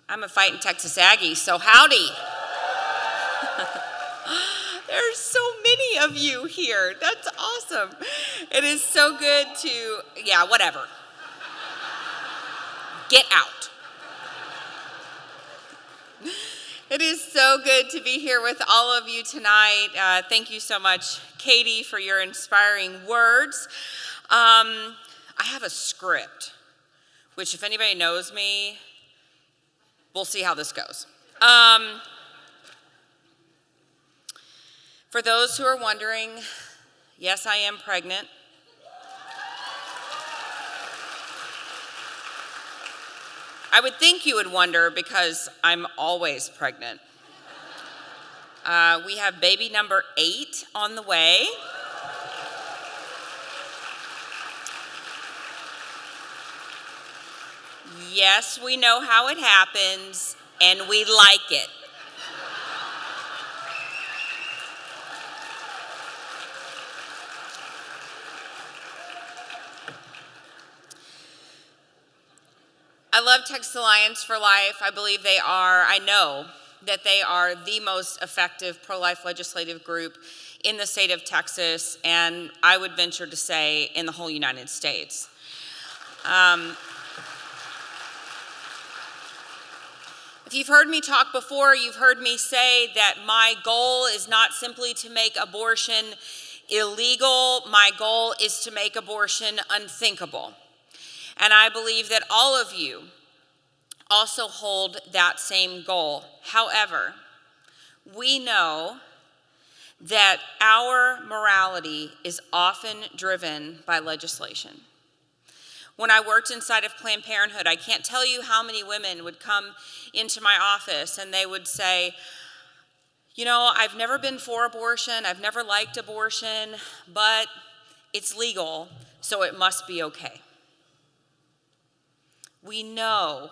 I'm a fighting Texas Aggie, so howdy. There's so many of you here. That's awesome. It is so good to, whatever. Get out. It is so good to be here with all of you tonight. Thank you so much, Katie, for your inspiring words. I have a script, which if anybody knows me, we'll see how this goes. For those who are wondering, yes, I am pregnant. I would think you would wonder because I'm always pregnant. We have baby number 8 on the way. Yes, we know how it happens, and we like it. I love Texas Alliance for Life. I know that they are the most effective pro-life legislative group in the state of Texas, and I would venture to say in the whole United States. If you've heard me talk before, you've heard me say that my goal is not simply to make abortion illegal. My goal is to make abortion unthinkable. And I believe that all of you also hold that same goal. However, we know that our morality is often driven by legislation. When I worked inside of Planned Parenthood, I can't tell you how many women would come into my office and they would say, I've never been for abortion, I've never liked abortion, but it's legal, so it must be okay. We know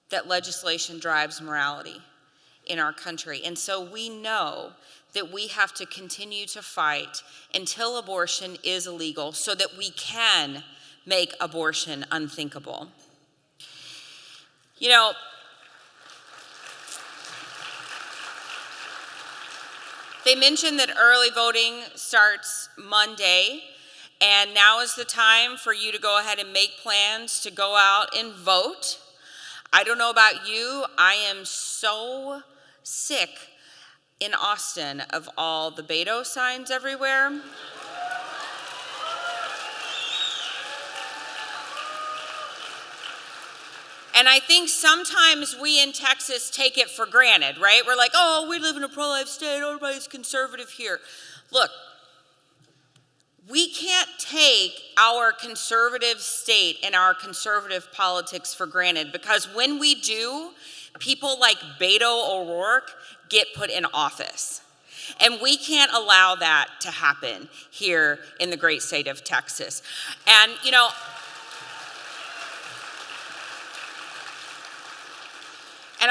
that legislation drives morality in our country, and so we know that we have to continue to fight until abortion is illegal so that we can make abortion unthinkable. They mentioned that early voting starts Monday. And now is the time for you to go ahead and make plans to go out and vote. I don't know about you, I am so sick in Austin of all the Beto signs everywhere. And I think sometimes we in Texas take it for granted, right? We're like, oh, we live in a pro-life state, everybody's conservative here. Look, we can't take our conservative state and our conservative politics for granted, because when we do, people like Beto O'Rourke get put in office. And we can't allow that to happen here in the great state of Texas. And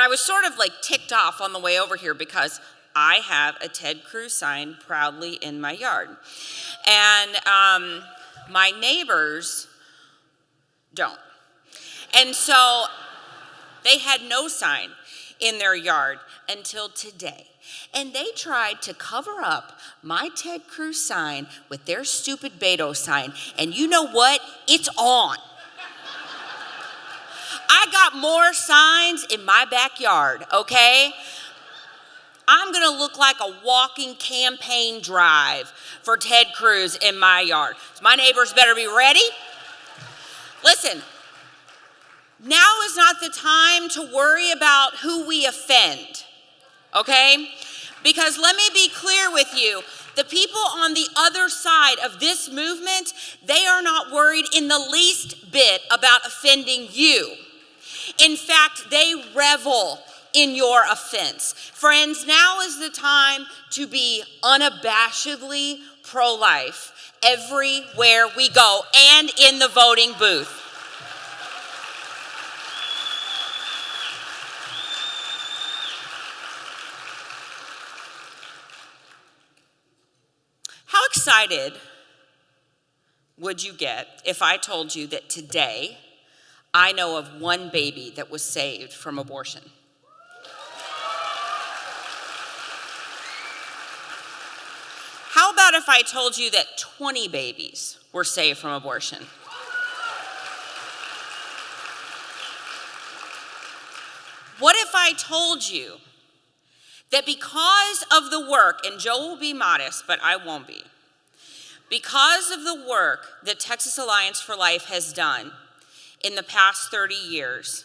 I was sort of like ticked off on the way over here because I have a Ted Cruz sign proudly in my yard. And my neighbors don't. And so they had no sign in their yard until today. And they tried to cover up my Ted Cruz sign with their stupid Beto sign. And you know what? It's on. I got more signs in my backyard, okay? I'm gonna look like a walking campaign drive for Ted Cruz in my yard. So my neighbors better be ready. Listen, now is not the time to worry about who we offend, okay? Because let me be clear with you, the people on the other side of this movement, they are not worried in the least bit about offending you. In fact, they revel in your offense. Friends, now is the time to be unabashedly pro-life everywhere we go and in the voting booth. How excited would you get if I told you that today I know of one baby that was saved from abortion. How about if I told you that 20 babies were saved from abortion? What if I told you that because of the work, and Joe will be modest, but I won't be, because of the work that Texas Alliance for Life has done in the past 30 years,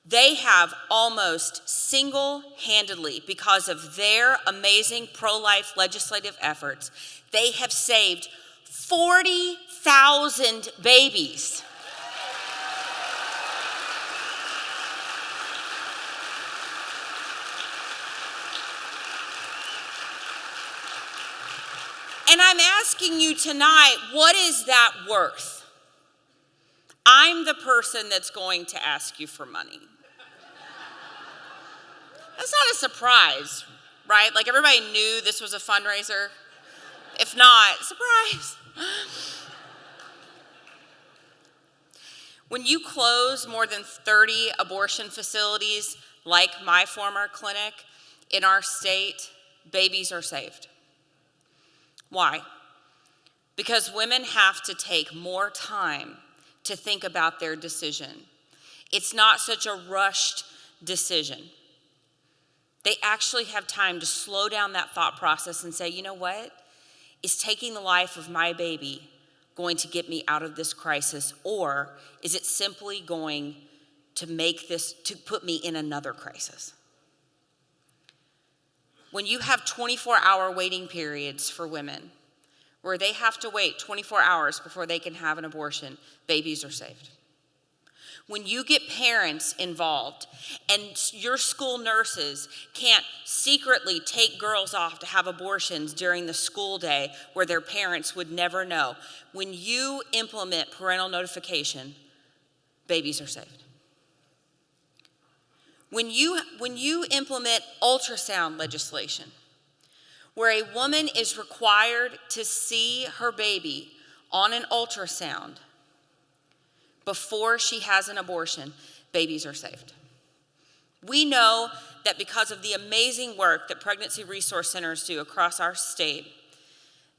they have almost single-handedly, because of their amazing pro-life legislative efforts, they have saved 40,000 babies. And I'm asking you tonight, what is that worth? I'm the person that's going to ask you for money. That's not a surprise, right? Like everybody knew this was a fundraiser. If not, surprise. When you close more than 30 abortion facilities like my former clinic in our state, babies are saved. Why? Because women have to take more time to think about their decision. It's not such a rushed decision. They actually have time to slow down that thought process and say, you know what? Is taking the life of my baby going to get me out of this crisis, or is it simply going to put me in another crisis? When you have 24-hour waiting periods for women, where they have to wait 24 hours before they can have an abortion, babies are saved. When you get parents involved and your school nurses can't secretly take girls off to have abortions during the school day where their parents would never know, when you implement parental notification, babies are saved. When you implement ultrasound legislation, where a woman is required to see her baby on an ultrasound before she has an abortion, babies are saved. We know that because of the amazing work that pregnancy resource centers do across our state,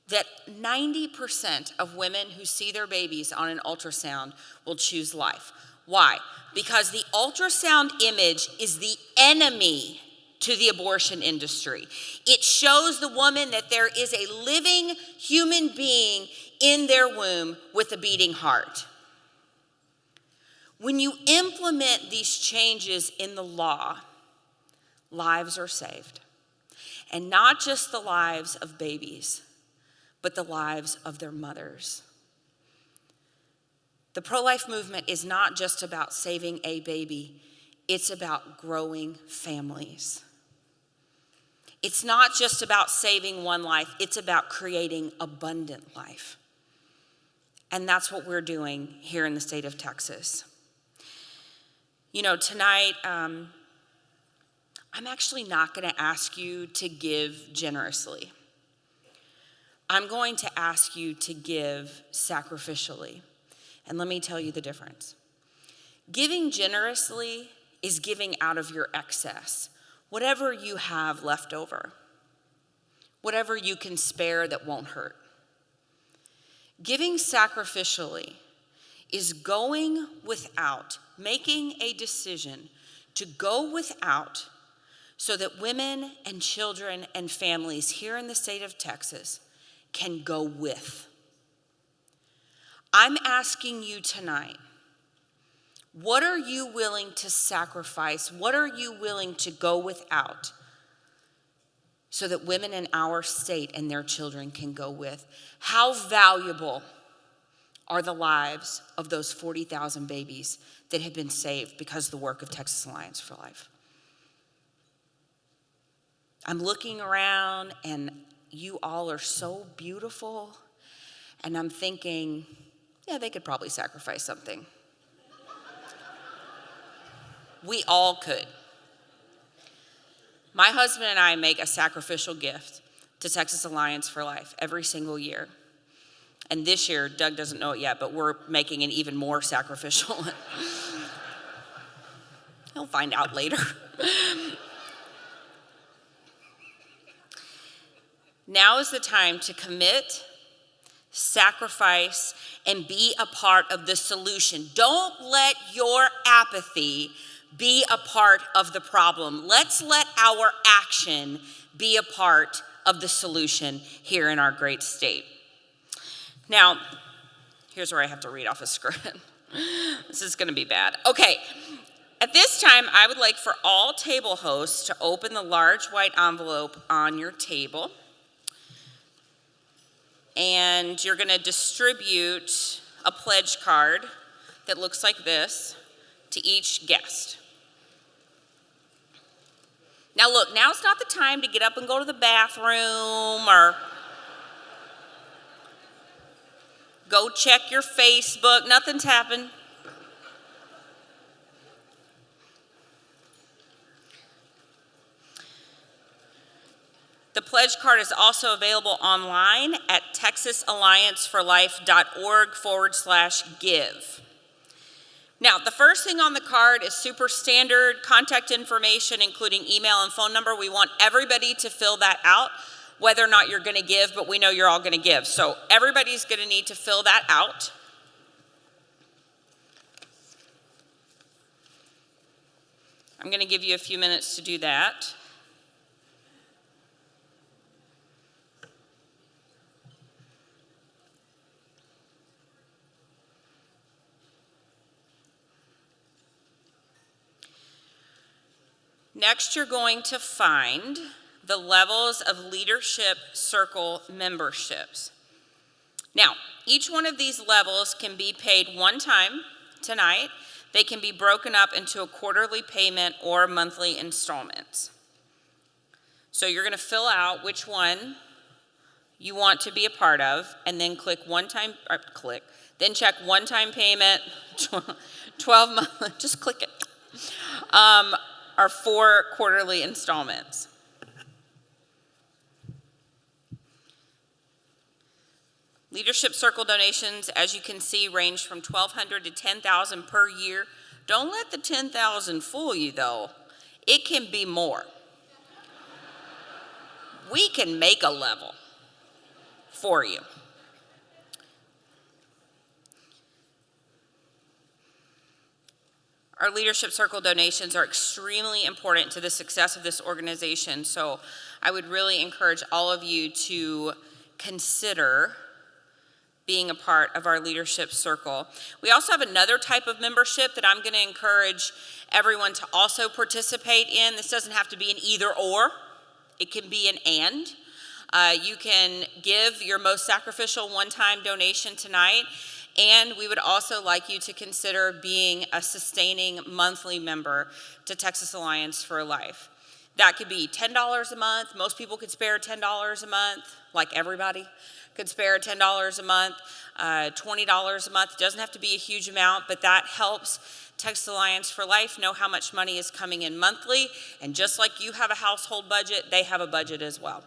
that 90% of women who see their babies on an ultrasound will choose life. Why? Because the ultrasound image is the enemy to the abortion industry. It shows the woman that there is a living human being in their womb with a beating heart. When you implement these changes in the law, lives are saved. And not just the lives of babies, but the lives of their mothers. The pro-life movement is not just about saving a baby, it's about growing families. It's not just about saving one life, it's about creating abundant life. And that's what we're doing here in the state of Texas. You know, tonight, I'm actually not going to ask you to give generously. I'm going to ask you to give sacrificially. And let me tell you the difference. Giving generously is giving out of your excess, whatever you have left over, whatever you can spare that won't hurt. Giving sacrificially is going without, making a decision to go without so that women and children and families here in the state of Texas can go with. I'm asking you tonight, what are you willing to sacrifice? What are you willing to go without so that women in our state and their children can go with? How valuable are the lives of those 40,000 babies that have been saved because of the work of Texas Alliance for Life? I'm looking around and you all are so beautiful, and I'm thinking, yeah, they could probably sacrifice something. We all could. My husband and I make a sacrificial gift to Texas Alliance for Life every single year. And this year, Doug doesn't know it yet, but we're making an even more sacrificial one. He'll find out later. Now is the time to commit, sacrifice, and be a part of the solution. Don't let your apathy be a part of the problem. Let's let our action be a part of the solution here in our great state. Now, here's where I have to read off a script. This is going to be bad. Okay. At this time, I would like for all table hosts to open the large white envelope on your table. And you're going to distribute a pledge card that looks like this to each guest. Now look, now's not the time to get up and go to the bathroom or go check your Facebook. Nothing's happened. The pledge card is also available online at texasallianceforlife.org/give. Now, the first thing on the card is super standard contact information, including email and phone number. We want everybody to fill that out, whether or not you're going to give, but we know you're all going to give. So everybody's going to need to fill that out. I'm going to give you a few minutes to do that. Next, you're going to find the levels of Leadership Circle memberships. Now, each one of these levels can be paid one time tonight. They can be broken up into a quarterly payment or monthly installments. So you're going to fill out which one you want to be a part of, and then then check one-time payment, 12 months, just click it. Are 4 quarterly installments. Leadership Circle donations, as you can see, range from $1,200 to $10,000 per year. Don't let the $10,000 fool you, though. It can be more. We can make a level for you. Our Leadership Circle donations are extremely important to the success of this organization, so I would really encourage all of you to consider being a part of our Leadership Circle. We also have another type of membership that I'm going to encourage everyone to also participate in. This doesn't have to be an either or. It can be an and. You can give your most sacrificial one-time donation tonight, and we would also like you to consider being a sustaining monthly member to Texas Alliance for Life. That could be $10 a month. Most people could spare $10 a month, like everybody could spare $10 a month, $20 a month. It doesn't have to be a huge amount, but that helps Texas Alliance for Life know how much money is coming in monthly, and just like you have a household budget, they have a budget as well.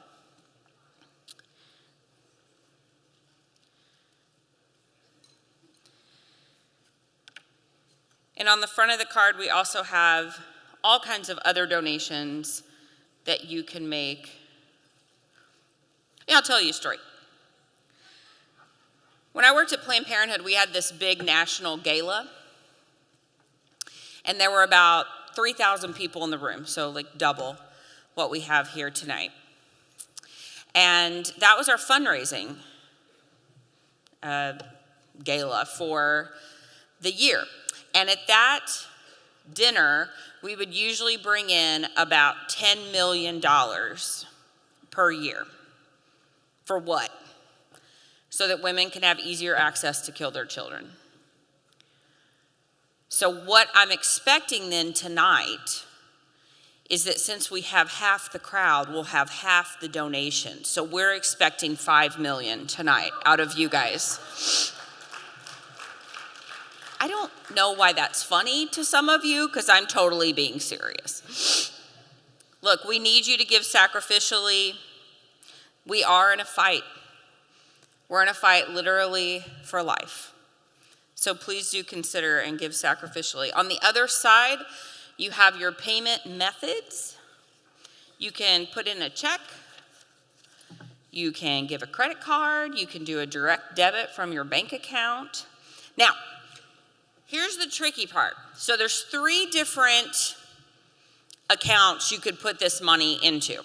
And on the front of the card, we also have all kinds of other donations that you can make. Yeah, I'll tell you a story. When I worked at Planned Parenthood, we had this big national gala, and there were about 3,000 people in the room, so like double what we have here tonight. And that was our fundraising gala for the year. And at that dinner, we would usually bring in about $10 million per year. For what? So that women can have easier access to kill their children. So what I'm expecting then tonight is that since we have half the crowd, we'll have half the donation. So we're expecting $5 million tonight out of you guys. I don't know why that's funny to some of you, because I'm totally being serious. Look, we need you to give sacrificially. We are in a fight. We're in a fight literally for life. So please do consider and give sacrificially. On the other side, You have your payment methods. You can put in a check. You can give a credit card. You can do a direct debit from your bank account. Now, here's the tricky part. So there's 3 different accounts you could put this money into.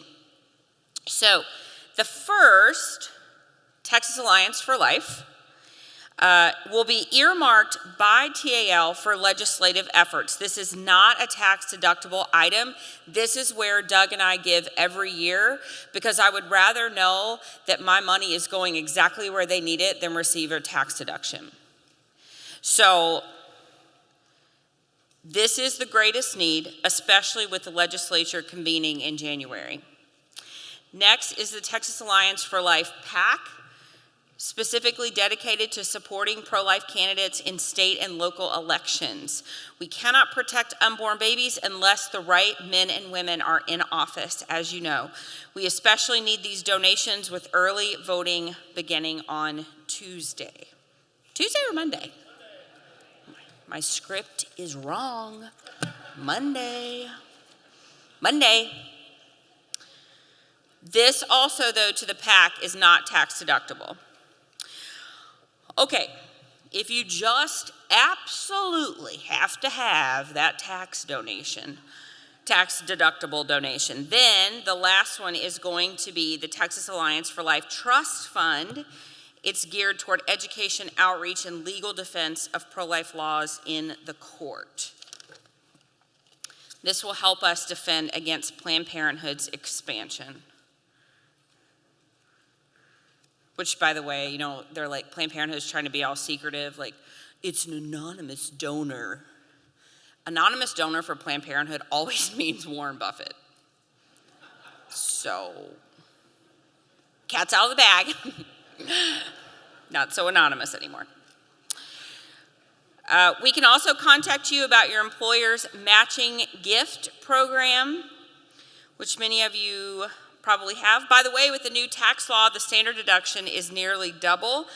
So the first, Texas Alliance for Life, will be earmarked by TAL for legislative efforts. This is not a tax-deductible item. This is where Doug and I give every year, because I would rather know that my money is going exactly where they need it than receive a tax deduction. So this is the greatest need, especially with the legislature convening in January. Next is the Texas Alliance for Life PAC, specifically dedicated to supporting pro-life candidates in state and local elections. We cannot protect unborn babies unless the right men and women are in office, as you know. We especially need these donations with early voting beginning on Tuesday. Tuesday or Monday? My script is wrong. Monday. This also, though, to the PAC is not tax deductible. Okay, if you just absolutely have to have that tax deductible donation, then the last one is going to be the Texas Alliance for Life Trust Fund. It's geared toward education, outreach, and legal defense of pro-life laws in the court. This will help us defend against Planned Parenthood's expansion. Which, by the way, you know, they're like, Planned Parenthood is trying to be all secretive, like, it's an anonymous donor. Anonymous donor for Planned Parenthood always means Warren Buffett. So, cat's out of the bag. Not so anonymous anymore. We can also contact you about your employer's matching gift program, which many of you probably have. By the way, with the new tax law, the standard deduction is nearly double.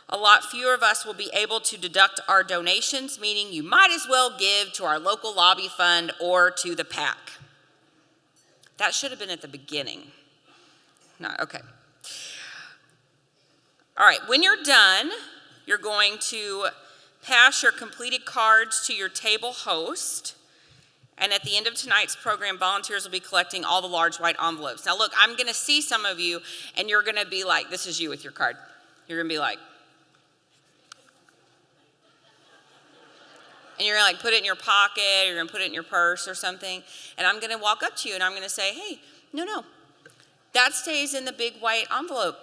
A lot fewer of us will be able to deduct our donations, meaning you might as well give to our local lobby fund or to the PAC. That should have been at the beginning. No, okay. All right, when you're done, you're going to pass your completed cards to your table host. And at the end of tonight's program, volunteers will be collecting all the large white envelopes. Now look, I'm gonna see some of you and you're gonna be like, this is you with your card. You're gonna be like, and you're gonna like put it in your pocket, or you're gonna put it in your purse or something. And I'm gonna walk up to you and I'm gonna say, hey, no, that stays in the big white envelope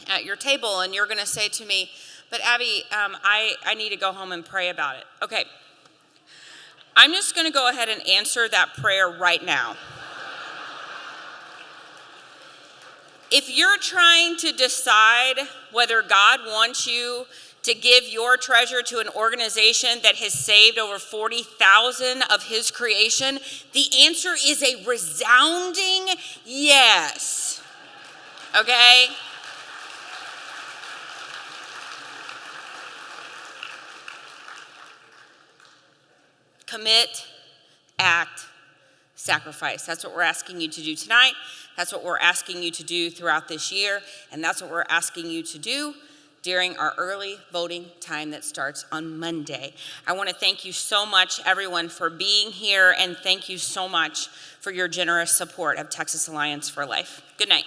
at your table. And you're gonna say to me, but Abby, I need to go home and pray about it. Okay. I'm just going to go ahead and answer that prayer right now. If you're trying to decide whether God wants you to give your treasure to an organization that has saved over 40,000 of his creation, the answer is a resounding yes. Okay? Commit, act, sacrifice. That's what we're asking you to do tonight. That's what we're asking you to do throughout this year. And that's what we're asking you to do during our early voting time that starts on Monday. I want to thank you so much, everyone, for being here. And thank you so much for your generous support of Texas Alliance for Life. Good night.